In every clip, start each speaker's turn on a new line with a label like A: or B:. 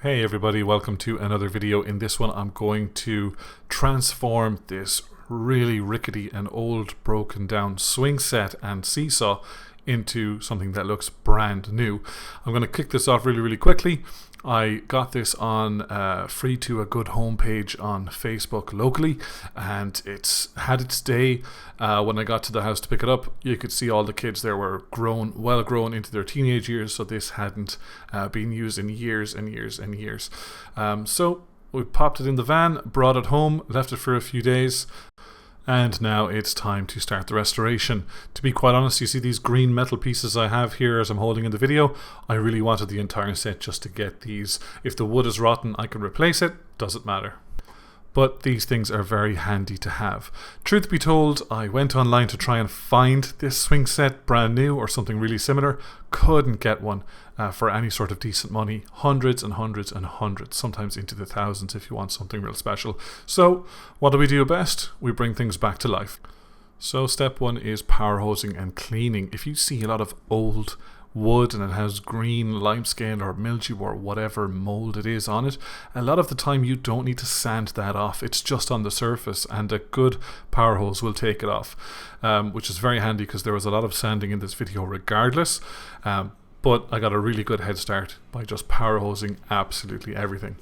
A: Hey everybody, welcome to another video. In this one I'm going to transform this really rickety and old broken down swing set and seesaw into something that looks brand new. I'm going to kick this off really quickly. I got this on free to a good homepage on Facebook locally, and it's had its day. When I got to the house to pick it up, you could see all the kids there were well grown into their teenage years, so this hadn't been used in years and years and years. So we popped it in the van, brought it home, left it for a few days, and now it's time to start the restoration. To be quite honest, you see these green metal pieces I have here as I'm holding in the video. I really wanted the entire set just to get these. If the wood is rotten, I can replace it, doesn't matter. But these things are very handy to have. Truth be told, I went online to try and find this swing set brand new or something really similar. Couldn't get one for any sort of decent money. Hundreds and hundreds and hundreds, sometimes into the thousands if you want something real special. So what do we do best? We bring things back to life. So step one is power hosing and cleaning. If you see a lot of old wood and it has green limescale or mildew or whatever mold it is on it, a lot of the time you don't need to sand that off. It's just on the surface, and a good power hose will take it off, which is very handy because there was a lot of sanding in this video regardless, but I got a really good head start by just power hosing absolutely everything.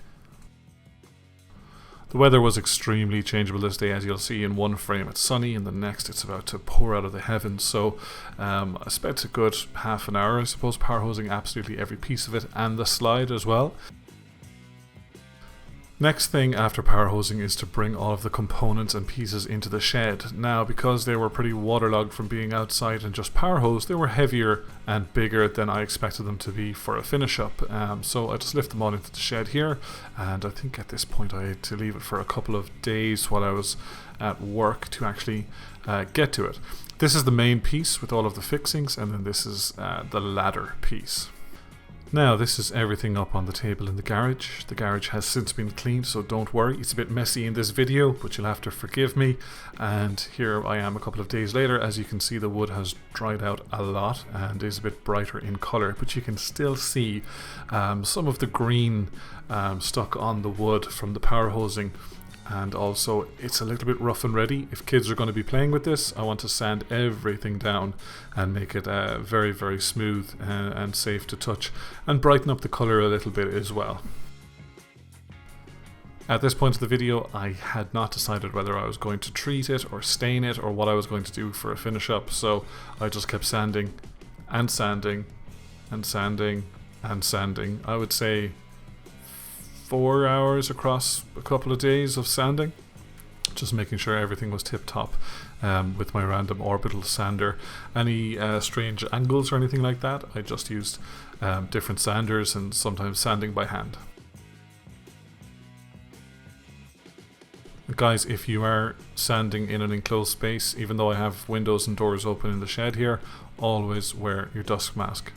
A: The weather was extremely changeable this day. As you'll see, in one frame it's sunny, in the next it's about to pour out of the heavens. So I spent a good half an hour, I suppose, power hosing absolutely every piece of it and the slide as well. Next thing after power hosing is to bring all of the components and pieces into the shed. Now, because they were pretty waterlogged from being outside and just power hosed, they were heavier and bigger than I expected them to be for a finish up. So I just lift them all into the shed here, and I think at this point I had to leave it for a couple of days while I was at work to actually get to it. This is the main piece with all of the fixings, and then this is the ladder piece. Now this is everything up on the table in the garage. The garage has since been cleaned, so don't worry. It's a bit messy in this video, but you'll have to forgive me. And here I am a couple of days later. As you can see, the wood has dried out a lot and is a bit brighter in colour, but you can still see some of the green stuck on the wood from the power hosing. And also it's a little bit rough and ready. If kids are going to be playing with this, I want to sand everything down and make it very smooth and safe to touch, and brighten up the colour a little bit as well. At this point of the video, I had not decided whether I was going to treat it or stain it or what I was going to do for a finish up, so I just kept sanding and sanding and sanding and sanding. I would say 4 hours across a couple of days of sanding, just making sure everything was tip top with my random orbital sander. Any strange angles or anything like that, I just used different sanders and sometimes sanding by hand. Guys, if you are sanding in an enclosed space, even though I have windows and doors open in the shed here, always wear your dust mask.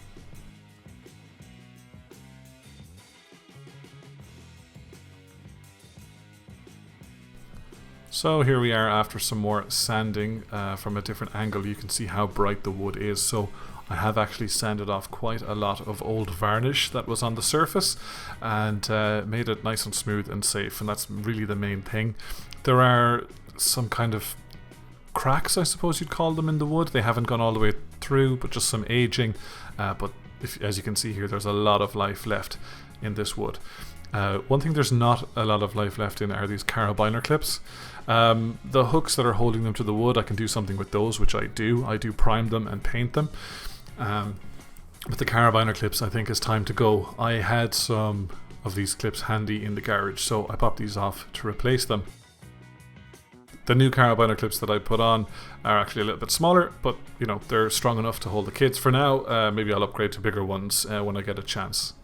A: So here we are after some more sanding from a different angle. You can see how bright the wood is. So I have actually sanded off quite a lot of old varnish that was on the surface and made it nice and smooth and safe, and that's really the main thing. There are some kind of cracks, I suppose you'd call them, in the wood. They haven't gone all the way through, but just some aging. But as you can see here, there's a lot of life left in this wood. One thing there's not a lot of life left in are these carabiner clips. The hooks that are holding them to the wood, I can do something with those, which I do. I do prime them and paint them. But the carabiner clips, I think, is time to go. I had some of these clips handy in the garage, so I popped these off to replace them. The new carabiner clips that I put on are actually a little bit smaller, but you know, they're strong enough to hold the kids for now. Maybe I'll upgrade to bigger ones when I get a chance.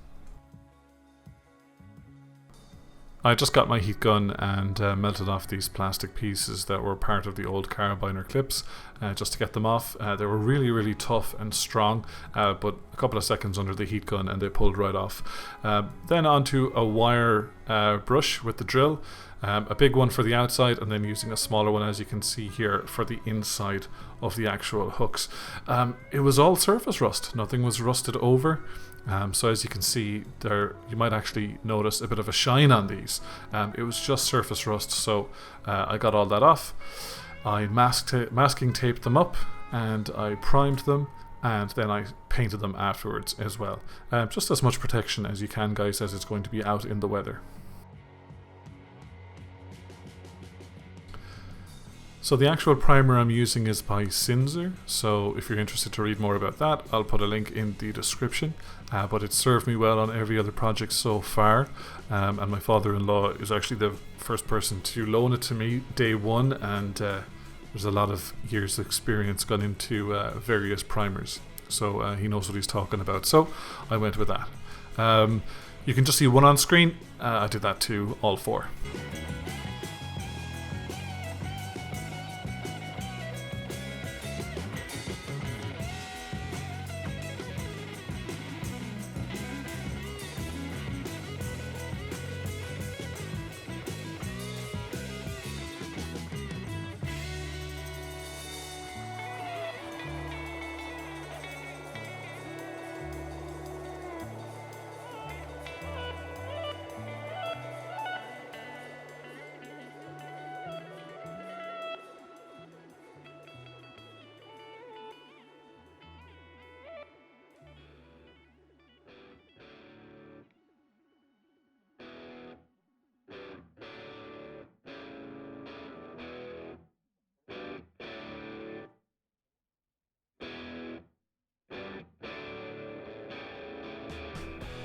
A: I just got my heat gun and melted off these plastic pieces that were part of the old carabiner clips just to get them off. They were really tough and strong, but a couple of seconds under the heat gun and they pulled right off. Then onto a wire brush with the drill, a big one for the outside, and then using a smaller one, as you can see here, for the inside of the actual hooks. It was all surface rust, nothing was rusted over. So as you can see there, you might actually notice a bit of a shine on these. It was just surface rust, so I got all that off. I masking taped them up and I primed them, and then I painted them afterwards as well. Just as much protection as you can, guys, as it's going to be out in the weather. So the actual primer I'm using is by Sinzer, so if you're interested to read more about that, I'll put a link in the description. But it's served me well on every other project so far, and my father-in-law is actually the first person to loan it to me day one, and there's a lot of years of experience gone into various primers, so he knows what he's talking about, so I went with that. You can just see one on screen. I did that to all four.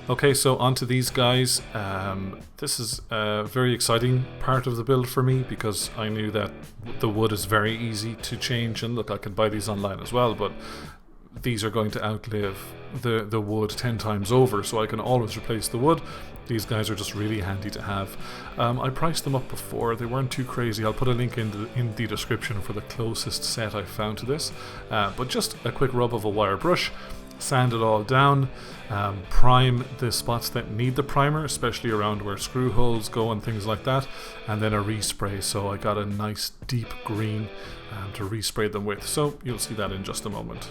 A: Okay, so onto these guys. This is a very exciting part of the build for me, because I knew that the wood is very easy to change, and look, I can buy these online as well, but these are going to outlive the wood 10 times over, so I can always replace the wood. These guys are just really handy to have. I priced them up before, they weren't too crazy. I'll put a link in the description for the closest set I found to this, but just a quick rub of a wire brush, sand it all down, prime the spots that need the primer, especially around where screw holes go and things like that, and then a respray. So I got a nice deep green to respray them with, so you'll see that in just a moment.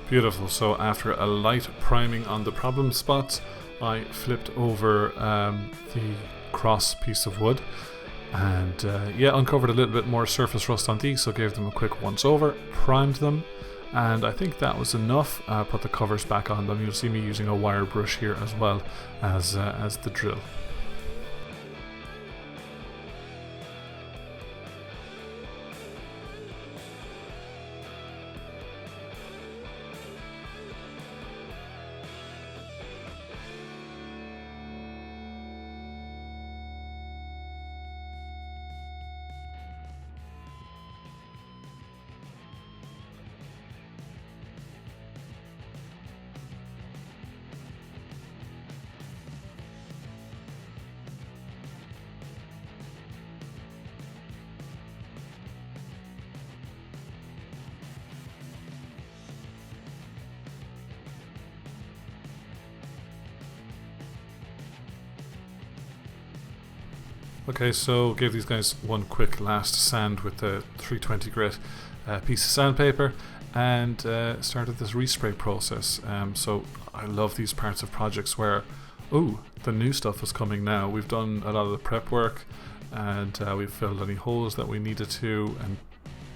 A: Beautiful. So after a light priming on the problem spots, I flipped over the cross piece of wood and yeah, uncovered a little bit more surface rust on these, so gave them a quick once over, primed them, and I think that was enough. Put the covers back on them. You'll see me using a wire brush here as well as the drill. Okay, so gave these guys one quick last sand with the 320 grit piece of sandpaper, and started this respray process. So I love these parts of projects where, oh, the new stuff is coming now. We've done a lot of the prep work, and we've filled any holes that we needed to and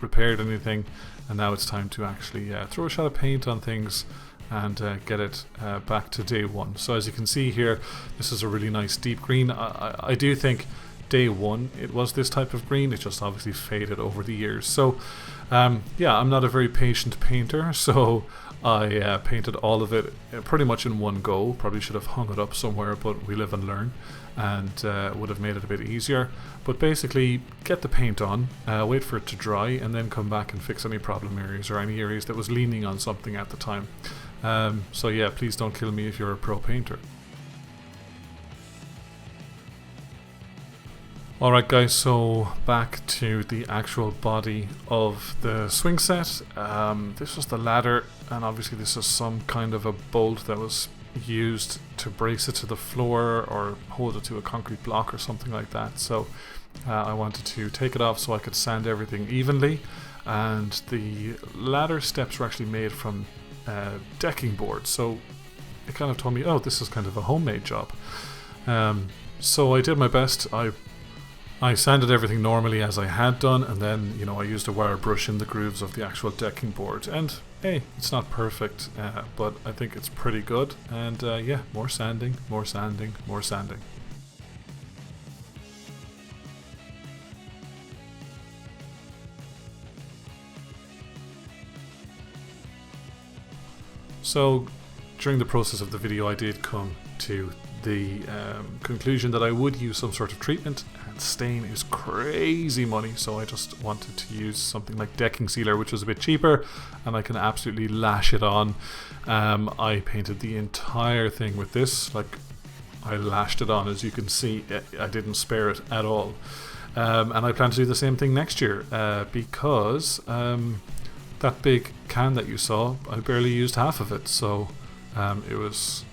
A: repaired anything, and now it's time to actually throw a shot of paint on things and get it back to day one. So as you can see here, this is a really nice deep green. I do think day one it was this type of green. It just obviously faded over the years. So yeah, I'm not a very patient painter, so I painted all of it pretty much in one go. Probably should have hung it up somewhere, but we live and learn, and would have made it a bit easier. But basically, get the paint on, wait for it to dry, and then come back and fix any problem areas or any areas that was leaning on something at the time. So yeah, please don't kill me if you're a pro painter. Alright guys, so back to the actual body of the swing set. This was the ladder, and obviously this is some kind of a bolt that was used to brace it to the floor or hold it to a concrete block or something like that. So I wanted to take it off so I could sand everything evenly, and the ladder steps were actually made from decking board, so it kind of told me, oh, this is kind of a homemade job. So I did my best. I sanded everything normally as I had done, and then, you know, I used a wire brush in the grooves of the actual decking board. And hey, it's not perfect, but I think it's pretty good. And yeah, more sanding, more sanding, more sanding. So during the process of the video, I did come to the conclusion that I would use some sort of treatment, and stain is crazy money, so I just wanted to use something like decking sealer, which was a bit cheaper, and I can absolutely lash it on. I painted the entire thing with this, like I lashed it on, as you can see. I didn't spare it at all. And I plan to do the same thing next year, because that big can that you saw, I barely used half of it, so it was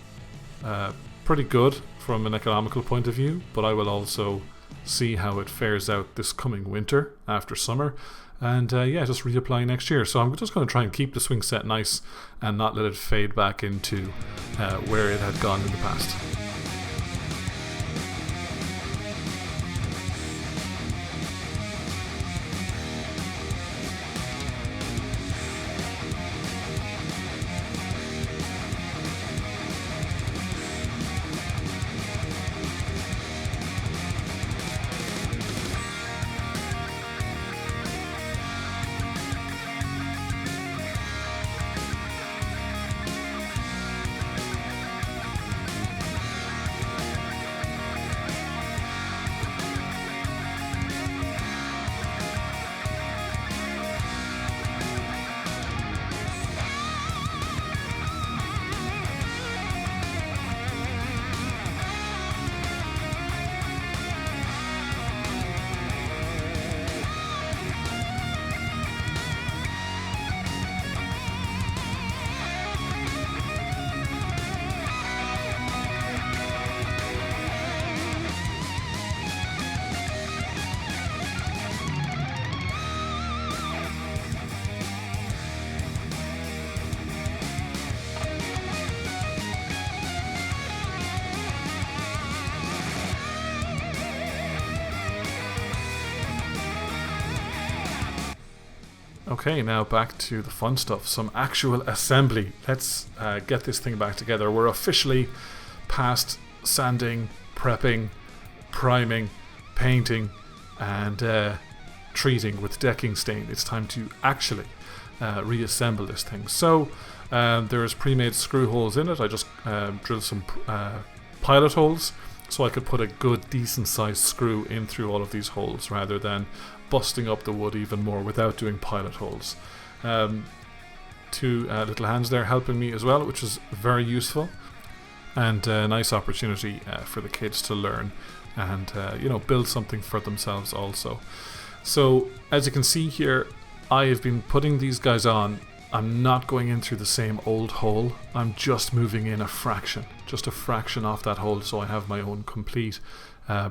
A: pretty good from an economical point of view, but I will also see how it fares out this coming winter after summer, and yeah, just reapply next year. So I'm just going to try and keep the swing set nice and not let it fade back into where it had gone in the past. Okay, now back to the fun stuff, some actual assembly. Let's get this thing back together. We're officially past sanding, prepping, priming, painting, and treating with decking stain. It's time to actually reassemble this thing. So there's pre-made screw holes in it. I just drilled some pilot holes so I could put a good decent sized screw in through all of these holes rather than busting up the wood even more without doing pilot holes. Two little hands there helping me as well, which is very useful, and a nice opportunity for the kids to learn and you know, build something for themselves also. So as you can see here, I have been putting these guys on. I'm not going in through the same old hole. I'm just moving in a fraction off that hole, so I have my own complete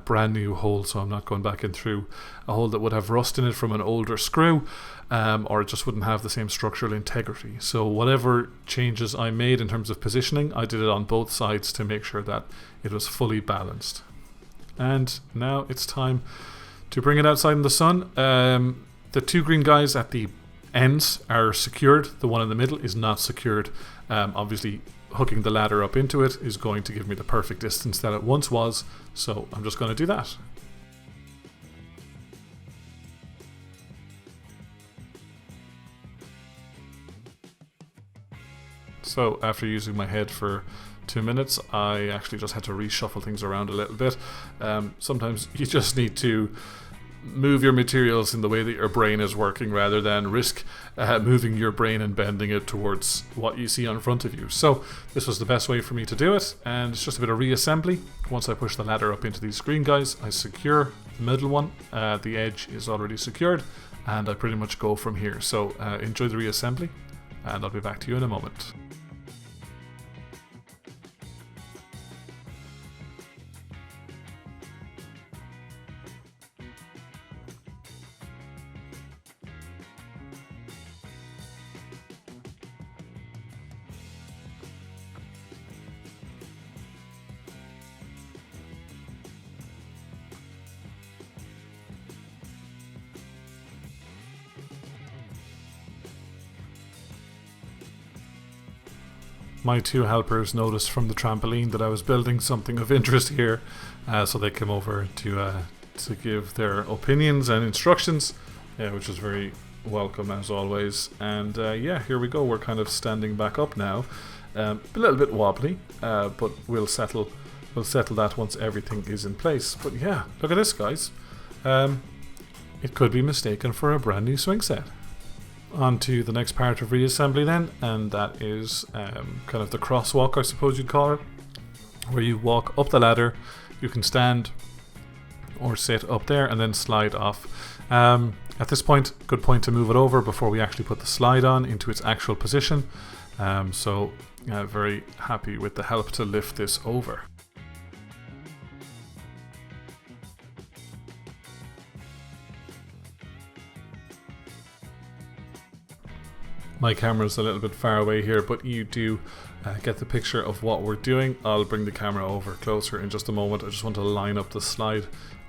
A: brand new hole, so I'm not going back in through a hole that would have rust in it from an older screw, or it just wouldn't have the same structural integrity. So whatever changes I made in terms of positioning, I did it on both sides to make sure that it was fully balanced. And now it's time to bring it outside in the sun. The two green guys at the ends are secured. The one in the middle is not secured. Obviously, hooking the ladder up into it is going to give me the perfect distance that it once was, so I'm just going to do that. So after using my head for 2 minutes, I actually just had to reshuffle things around a little bit. Sometimes you just need to move your materials in the way that your brain is working rather than risk moving your brain and bending it towards what you see in front of you. So this was the best way for me to do it, and it's just a bit of reassembly. Once I push the ladder up into these screen guys, I secure the middle one. The edge is already secured, and I pretty much go from here. So enjoy the reassembly, and I'll be back to you in a moment. My two helpers noticed from the trampoline that I was building something of interest here, so they came over to give their opinions and instructions, which was very welcome as always. And yeah, here we go. We're kind of standing back up now, a little bit wobbly, but we'll settle that once everything is in place. But yeah, look at this, guys. It could be mistaken for a brand new swing set. On to the next part of reassembly then, and that is kind of the crosswalk, I suppose you'd call it, where you walk up the ladder. You can stand or sit up there and then slide off. At this point, good point to move it over before we actually put the slide on into its actual position. So very happy with the help to lift this over. My camera's a little bit far away here, but you do get the picture of what we're doing. I'll bring the camera over closer in just a moment. I just want to line up the slide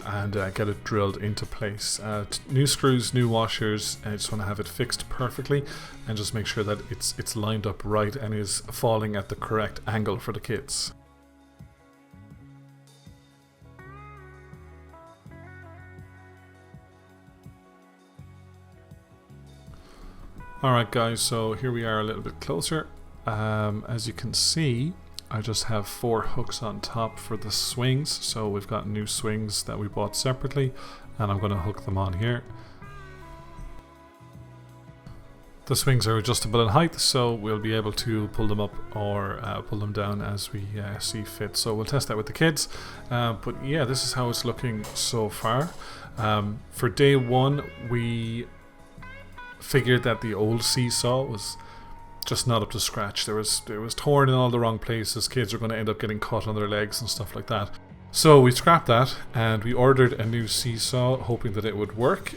A: and get it drilled into place. New screws, new washers. I just want to have it fixed perfectly and just make sure that it's lined up right and is falling at the correct angle for the kids. Alright guys, so here we are a little bit closer. As you can see, I just have 4 hooks on top for the swings. So we've got new swings that we bought separately, and I'm going to hook them on here. The swings are adjustable in height, so we'll be able to pull them up or pull them down as we see fit. So we'll test that with the kids. But yeah, this is how it's looking so far. For day 1, we figured that the old seesaw was just not up to scratch. It was torn in all the wrong places. Kids are going to end up getting cut on their legs and stuff like that. So we scrapped that and we ordered a new seesaw, hoping that it would work,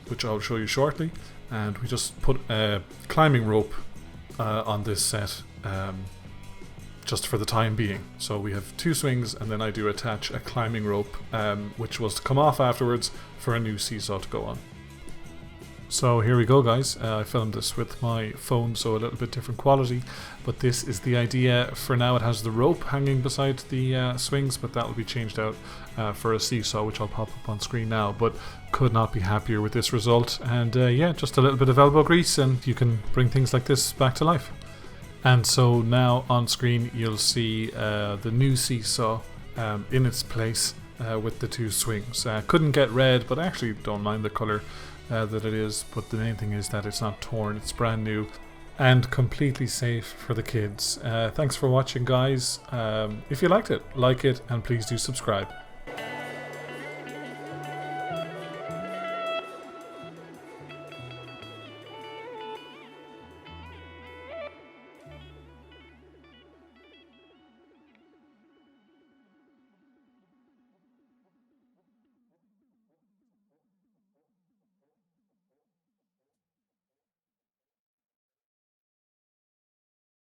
A: which I'll show you shortly. And we just put a climbing rope on this set, just for the time being. So we have 2 swings, and then I do attach a climbing rope, which was to come off afterwards for a new seesaw to go on. So here we go guys, I filmed this with my phone, so a little bit different quality, but this is the idea. For now it has the rope hanging beside the swings, but that will be changed out for a seesaw, which I'll pop up on screen now, but could not be happier with this result. And yeah, just a little bit of elbow grease and you can bring things like this back to life. And so now on screen you'll see the new seesaw in its place with the 2 swings. Couldn't get red, but I actually don't mind the colour that it is, but the main thing is that it's not torn, it's brand new and completely safe for the kids. Thanks for watching guys. If you liked it, like it, and please do subscribe.